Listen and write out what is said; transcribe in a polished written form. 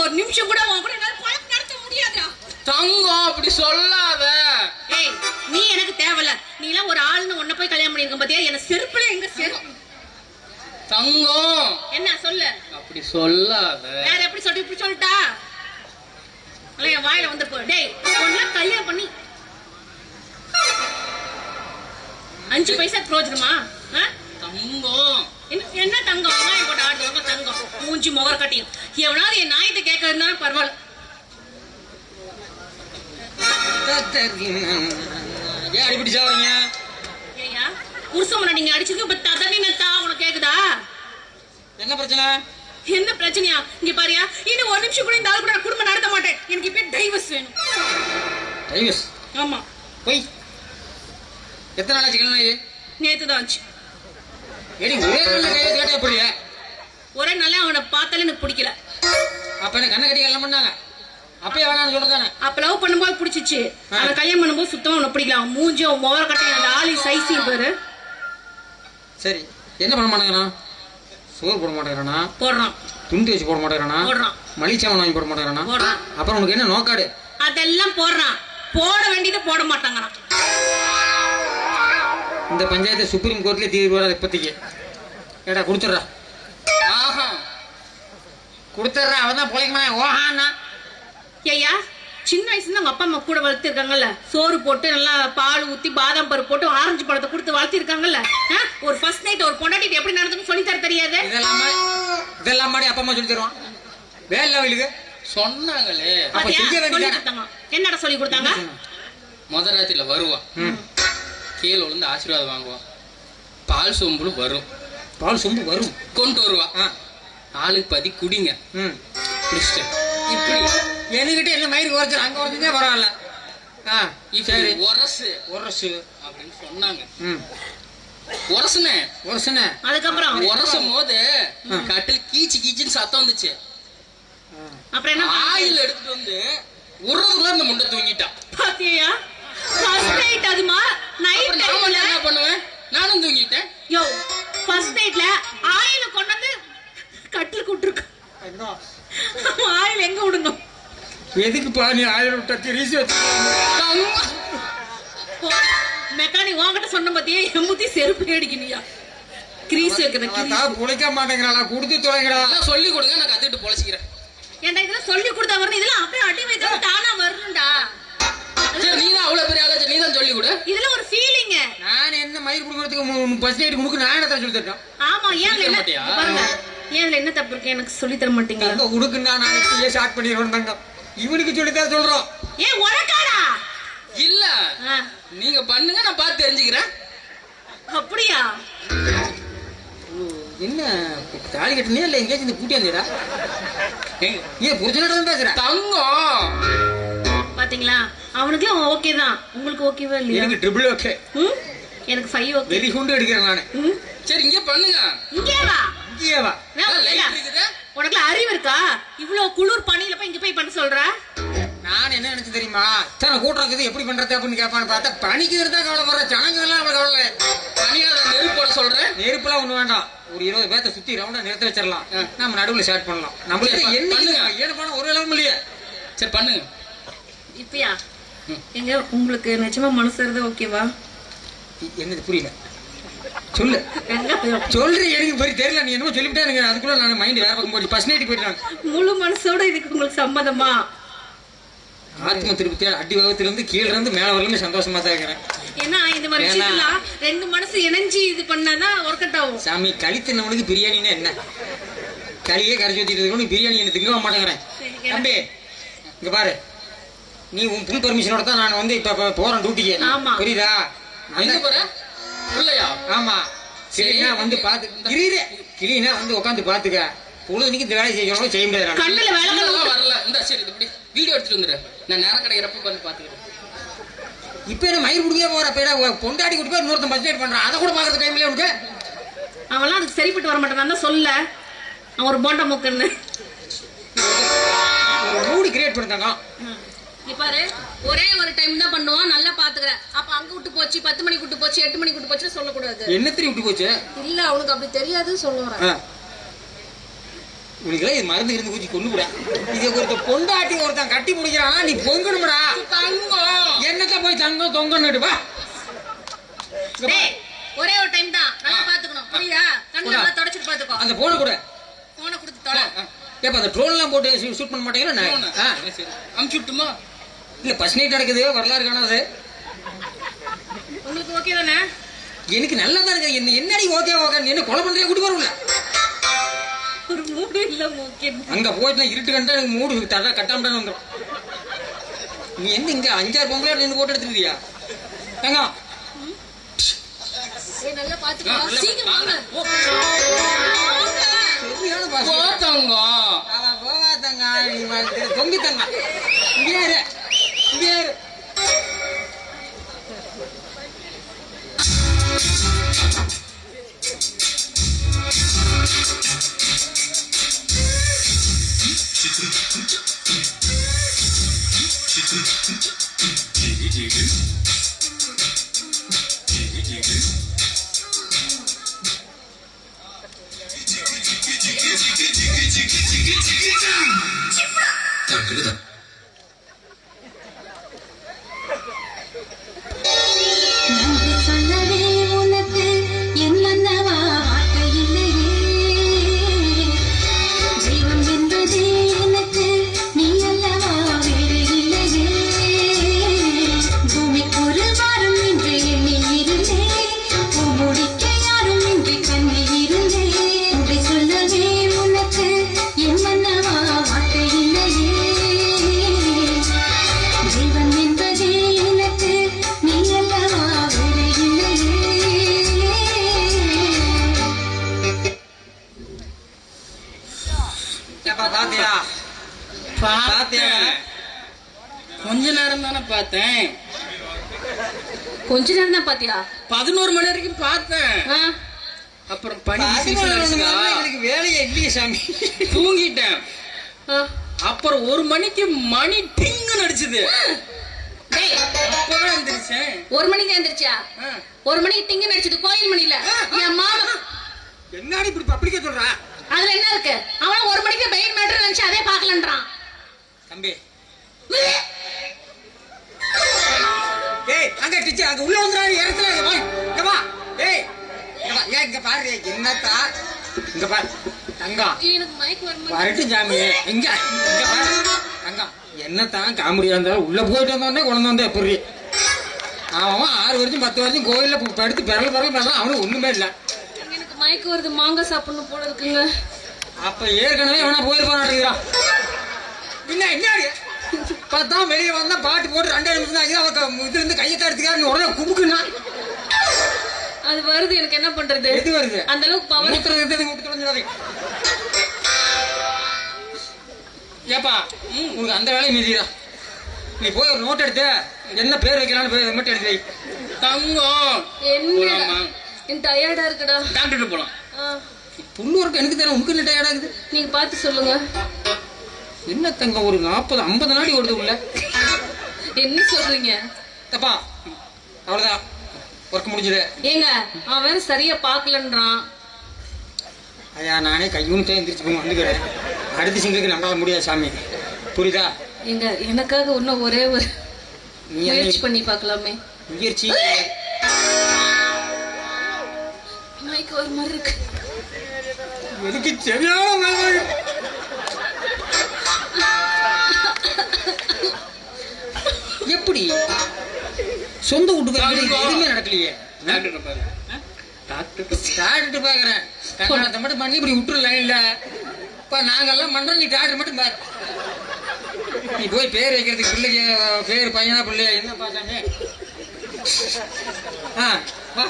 ஒரு நிமிஷம் கூட உன் கூட என்னால பழக்கம் நடத்த முடியாதுடா. தங்கம் அப்படி சொல்லாத. ஏய் நீ எனக்கு தேவையில்ல. நீ எல்லாம் ஒரு ஆள்னு உன்ன போய் கல்யாணம் பண்ணிருக்க பாத்தியா? என்ன செருப்புல எங்க செருப்பு? தங்கம் என்ன சொல்லு? அப்படி சொல்லாத. வேற எப்படி சொல்லி இப்படி சொல்லிட்டா? அல்ல என் வாயில வந்து போ. டேய் உன்ன கல்யாணம் பண்ணி 5 பைசா பிரயோஜனமா? தங்கம் என்ன தங்கம்? வாய் போட்டு ஆடுறவங்க தங்கம் மூஞ்சி முகர கட்டியும். எவனாவது என் நாயத்தை கேட்க இருந்தாலும் பரவாயில்ல. ஏன் அடிப்படி சாவறீங்க? ஏயா புருஷமனை நீங்க அடிச்சிருக்க இப்ப ததனி நத்தா உனக்கு கேக்குதா? என்ன பிரச்சனை? என்ன பிரச்சனையா? இங்க பாரியா, இன்னும் ஒரு நிமிஷம் கூட இந்த ஆள் கூட குடும்பம் நடத்த மாட்டேன். எனக்கு இப்ப டைவர்ஸ் வேணும். டைவர்ஸ்? ஆமா. போய் எத்தனை நாளாச்சு கல்யாணம் ஆகி? நேத்து தான் ஆச்சு. ஏடி ஒரே நாள்ல டைவர்ஸ் கேட்டா எப்படியா? ஒரே நாளே அவனை பார்த்தாலே எனக்கு பிடிக்கல. அப்ப என்ன கண்ணை கட்டி கல்யாணம் பண்ணாங்க? அப்பயே வேணாம்னு சொல்றதானே? அப்ப லவ் பண்ணும்போது பிடிச்சிச்சு. அவன் கல்யாணம் பண்ணும்போது சுத்தமா உனக்கு பிடிக்கல. அவன் மூஞ்சி முகர கட்டையும் அந்த ஆளி சைஸையும் பாரு. சரி என்ன பண்ண மாட்டேங்கிறான்? சோறு போட மாட்டேங்கிறானா? போடுறான். துண்டு வச்சு போட மாட்டேங்கிறானா? போடுறான். மளிச்சாமன் வாங்கி போட மாட்டேங்கிறானா? போடுறான். அப்புறம் உனக்கு என்ன நோக்காடு? அதெல்லாம் போடுறான். போட வேண்டியதை போட மாட்டாங்கறான். இந்த பஞ்சாயத்து சுப்ரீம் கோர்ட்ல தீர்வு வராது இப்போதைக்கு. ஏடா கொடுத்துட்றா. ஆஹா கொடுத்துட்றா. அவன் தான் பிழைக்குமா? ஓஹான்னா ஐயா சின்ன வயசுல உங்க அப்பா அம்மா கூட வளர்த்திருக்காங்கல்ல. சோறு போட்டு நல்லா பால் ஊத்தி பாதாம் பருப்பு போட்டு ஆரஞ்சு பழத்தை கொடுத்து வளர்த்திருக்காங்கல்ல. ஒரு ஃபர்ஸ்ட் நைட் ஒரு பொண்டாட்டி எப்படி நடந்துன்னு சொல்லி தர தெரியாது? இதெல்லாம் மாதிரி அப்பா அம்மா சொல்லி தருவான். வேலை லெவலுக்கு சொன்னாங்களே. அப்ப செய்ய வேண்டியது என்னடா சொல்லி கொடுத்தாங்க? முதல் ராத்திரில வருவான், கீழே விழுந்து ஆசீர்வாதம் வாங்குவான். பால் சொம்புல வரும். பால் சொம்பு வரும் கொண்டு வருவான். ஆளுக்கு பாதி குடிங்க. இப்படி என்கிட்ட என்ன மயிறு குறைச்சு அங்க வரதுக்கே பரவாயில்ல. சரி உரசு உரசு அப்படின்னு சொன்னாங்க. உரசுனே அதுக்கப்புறம் உரசும் போது கட்டில் கீச்சு கீச்சுன்னு சத்தம் வந்துச்சு. அப்புறம் என்ன ஆயில் எடுத்துட்டு வந்து உறவுக்குள்ள அந்த முண்டை தூங்கிட்டான். பாத்தியா? ஃபர்ஸ்ட் நைட் அதுமா நைட் டைம்ல என்ன பண்ணுவேன்? நானும் தூங்கிட்டேன். யோ ஃபர்ஸ்ட் நைட்ல ஆயில் கொண்டு வந்து கட்டில் கூட்டிருக்கு. ஆயில் எங்க விடுங்க? எதுக்கு பாணி ஆயில் விட்டா திரிசி மெக்கானிக் வாங்கிட்ட சொன்ன பத்தியே எம்முத்தி செருப்பு அடிக்கணியா? கிரீஸ் வைக்கிறேன். பொழைக்க மாட்டேங்கிறாளா? கொடுத்து தொலைங்கடா. சொல்லி கொடுங்க, நான் கத்துட்டு பொழைச்சிக்கிறேன். ஏன்டா இதெல்லாம் சொல்லி கொடுத்தா வரணும்? இதெல்லாம் அப்படியே அடி வைத்தா தானா வரணும்டா. சரி நீதான் அவ்வளவு பெரிய ஆளாச்சு, நீதான் சொல்லி கொடு. இதுல ஒரு ஃபீலிங். நான் என்ன மயிர் குடுக்கறதுக்கு ஃபர்ஸ்ட் நைட் முக்கு நான் என்ன சொல்லி தரேன்? ஆமா ஏன் என்ன பாருங்க, ஏன் என்ன தப்பு இருக்கு? எனக்கு சொல்லி தர மாட்டீங்களா? அந்த உடுக்குன்னா நான் இப்பயே ஸ்டார்ட் பண்ணிடுவேன் தாங்க. இவனுக்கு சொல்லி தர சொல்றோம். ஏன் உனக்காடா? இல்ல நீங்க பண்ணுங்க, நான் பார்த்து தெரிஞ்சுக்கிறேன். அப்படியா? என்ன தாலி கட்டினியா இல்ல எங்கேயாச்சும் இந்த பூட்டி வந்தீடா? ஏன் புரிச்சுட்டு பேசுற தங்கம்? பாத்தீங்களா, அவனுக்கு ஓகே தான், உங்களுக்கு ஓகேவா இல்லையா? எனக்கு ட்ரிபிள் ஓகே. எனக்கு 5 ஓகே. வெரி குண்டு எடுக்கிறேன் நானு. சரி இங்க பண்ணுங்க. இங்கே வா. இங்கே வா. உனக்கு அறிவு இருக்கா? இவ்வளவு குளிர் பனியில போய் இங்க போய் பண்ண சொல்ற? நான் என்ன நினைச்சு தெரியுமா, இத்தனை கூட்டம் இருக்குது எப்படி பண்றது அப்படின்னு கேட்பான்னு பார்த்தா பனிக்கு இருந்தா கவலைப்படுற ஜனங்க எல்லாம் அவளை கவலை. பனியாத நெருப்போட சொல்றேன். நெருப்புலாம் ஒண்ணு வேண்டாம், ஒரு 20 பேர்த்த சுத்தி ரவுண்டா நிறுத்த வச்சிடலாம். நம்ம நடுவில் ஸ்டார்ட் பண்ணலாம். நம்மளுக்கு என்ன ஏன்னு பண்ண ஒரு அளவும் இல்லையா? சரி பண்ணுங்க. இப்பயா எங்க உங்களுக்கு நிஜமா மனசு இருந்தா ஓகேவா? என்னது புரியல? சொல்லு சொல்றேன். எனக்கு பெரிய தெரியல, நீ என்னமோ சொல்லிவிட்டா எனக்கு அதுக்குள்ள நான் மைண்ட் வேற பக்கம் போய் ஃபர்ஸ்ட் நைட் போயிட்டாங்க. முழு மனசோட இதுக்கு உங்களுக்கு சம்மதமா? ஆத்ம திருப்தியா அடி வகத்துல இருந்து கீழ இருந்து மேல வரலுமே சந்தோஷமா தான் இருக்கிறேன். ஏன்னா இந்த மாதிரி விஷயம்லாம் ரெண்டு மனசு இணைஞ்சு இது பண்ணாதான் ஒர்க் அவுட் ஆகும். சாமி களி தின்னவனுக்கு பிரியாணின்னா என்ன? களியே கரைச்சி ஊத்திட்டு இருக்கணும், பிரியாணி என்ன திங்க மாட்டேங்கிறேன். தம்பி இங்க பாரு, நீ உன் புல் பர்மிஷனோட தான் நான் வந்து இப்ப போறேன் டியூட்டிக்கு. புரியுதா? ஆமா சரினா வந்து பாத்து கிளீனா வந்து உட்காந்து பாத்துக்க. பொழுதுக்கு இந்த வேலை செய்யணும், செய்ய முடியாது. கண்ணுல வேலைலாம் வரல. இந்த சரி இப்படி வீடியோ எடுத்துட்டு வந்துரு, நான் நேரம் கிடைக்கிறப்ப வந்து பாத்துக்கிறேன். இப்ப என்ன மயிர் குடிக்க போற பொண்டாடி குடி போய் இன்னொருத்தன் பட்ஜெட் பண்றான், அதை கூட பாக்குறது டைம்ல உனக்கு? அவன்லாம் அதுக்கு சரிப்பட்டு வர மாட்டான் தான் சொல்ல. அவன் ஒரு போண்டா மூக்குன்னு மூடி கிரியேட் பண்ணிட்டாங்க. பாரு ஒரே ஒரு டைம் தான் பண்ணுவான், நல்லா பாத்துக்கிறேன். அப்ப அங்க விட்டு போச்சு, 10 மணிக்கு விட்டு போச்சு, 8 மணிக்கு விட்டு போச்சு சொல்லக்கூடாது. என்ன தெரியும் விட்டு போச்சு? இல்ல அவனுக்கு அப்படி தெரியாது சொல்லுறேன். உனக்குலாம் இது மருந்து இருந்து ஊற்றி கொண்டு கூட இதை ஒருத்தன் பொண்டாட்டி ஒருத்தன் கட்டி முடிக்கிறானா நீ பொங்கணும்டா. தங்கம் என்னத்த போய் தங்கம் தொங்கன்னு வா. டேய், ஒரே ஒரு டைம் தான் நல்லா பாத்துக்கணும் புரியுதா? கண்ணு நல்லா தொடச்சிட்டு பாத்துக்கோ. அந்த போனை கூட போனை கொடுத்து தொலை. ஏப்பா அந்த ட்ரோன்லாம் போட்டு ஷூட் பண்ண மாட்டேங்கிறேன். அமுச்சு விட்டுமா? இல்லை ஃபர்ஸ்ட் நைட் நடக்குது, வரலாறு காணாது. உங்களுக்கு ஓகே தானே? எனக்கு நல்லா தான் இருக்கு. என்னடி ஓகே ஓகே என்ன கொலை பண்றே கூட்டி வரும்ல. ஒரு மூடு இல்ல ஓகே. அங்க போயிட்டு இருட்டு கண்டா எனக்கு மூடு தடா கட்டாமட்டான்னு வந்துடும். நீ என்ன இங்க 5-6 பொங்கலா நின்று போட்டு எடுத்துருக்கியா? ஏங்க ஏய் நல்லா பாத்துக்கோ. சீக்கிரம் வாங்க. சரியான பாசம். தங்கம் போவா தங்க தொங்கி தங்க இங்கே இரு, இங்கே இரு. நன்றி சொல்லவே உனக்கு என் மன்னவா வார்த்தை இல்லையே. ஜீவன் என்பதே எனக்கு நீ அல்லவா வேறு இல்லையே. பூமிக்கு ஒரு வாரம் என்று எண்ணி இருந்தேன், முடிக்க யாரும் இன்றி கண்ணி இருந்தேன். நன்றி சொல்லவே உனக்கு என் மன்னவா வார்த்தை இல்லையே. ஜீவன் என்பதே எனக்கு நீ அல்லவா வேறு இல்லையே. ஏப்பா பாத்தியா? பாத்தியா? கொஞ்ச நேரம் தானே பார்த்தேன். கொஞ்ச நேரம் தான் பாத்தியா? 11 மணி வரைக்கும் பார்த்தேன். ஆ? அப்புறம் பனி 11 அடிச்சுதா? எனக்கு வேலையே இல்லையே சாமி. தூங்கிட்டேன். ஆ. அப்புறம் 1 மணிக்கு மணி டிங்கு அடிச்சது. டேய், அப்பதான் எந்திரிச்சேன். 1 மணிக்கு எந்திரிச்சியா? 1 மணிக்கு திங்க நடிச்சது கோயில் மணில. என் மாமா என்னடி இப்படி பப்ளிக்க சொல்றா? அதுல என்ன இருக்கு? அவன் 1 மணிக்கு பெயின் மேட்டர் நினைச்சு அதே பாக்கலன்றான். தம்பி ஏய் அங்க டீச்சர் அங்க உள்ள வந்துறாரு இடத்துல வா இங்க வா. ஏய் இங்க வா. ஏய் இங்க பாரு என்னத்தா இங்க பாரு தங்கம் எனக்கு மைக் வர மாதிரி. வரட்டும் சாமி. இங்க இங்க பாரு தங்கம் என்னத்தான் காமெடியா இருந்தாலும் உள்ள போயிட்டு வந்தோடனே குழந்தை வந்தா எப்படி அவன் 6 வருஷம் 10 வருஷம் கோயில்ல படுத்து பிறகு பண்ணலாம். அவனுக்கு ஒண்ணுமே இல்லை. எனக்கு மயக்க வருது, மாங்காய் சாப்பிடணும் போல இருக்குங்க. அப்ப ஏற்கனவே அவனா போயிருப்பான் நினைக்கிறான். என்ன பார்த்தா வெளியே வந்தா பாட்டு போட்டு 2 நிமிஷம் தான் இதுல இருந்து கையை தடுத்துக்காரு உடனே குமுக்குன்னா அது வருது, எனக்கு என்ன பண்றது? எது வருது? அந்த அளவுக்கு பவர். ஏப்பா உனக்கு அந்த வேலையை மீதிடா. நீ போய் ஒரு நோட் எடுத்து என்ன பேர் வைக்கலாம்னு மட்டும் எடுத்து வை. தங்கம் என்ன போலாமா? எனக்கு டயர்டா இருக்குடா. டாக்டர் போலாம். ஆ, புண்ணூருக்கு எனக்கு தரேன். உனக்கு என்ன டயர்ட் ஆகுது? நீங்க பார்த்து சொல்லுங்க. என்ன தங்கம் ஒரு 40-50 நாடி ஓடுது உள்ள. என்ன சொல்றீங்க? தப்பா அவ்வளவுதான் ஒர்க் முடிஞ்சது. ஏங்க அவன் சரியா பாக்கலன்றான். ஐயா நானே கையூன்னு எந்திரிச்சு போய் வந்துக்கிறேன். அடுத்த சிங்களுக்கு நம்மளால முடியாது சாமி, புரியுதா? எங்க எனக்காக இன்னும் ஒரே ஒரு நீ முயற்சி பண்ணி பார்க்கலாமே. முயற்சி மைக் ஒரு மாதிரி இருக்கு. எனக்கு சரியான எப்படி சொந்த வீட்டுக்கு எதுவுமே நடக்கலையே. டாக்டர் பாரு. டாக்டர் பாக்குறேன் கல்யாணத்தை மட்டும் பண்ணி இப்படி விட்டுருல. இல்ல இப்ப நாங்கெல்லாம் பண்றோம், நீ டாக்டர் மட்டும் பாரு. நீ போய் பேர் வைக்கிறதுக்கு பிள்ளைக்கு பேர் பையனா பிள்ளையா என்ன பார்த்தாங்க. வா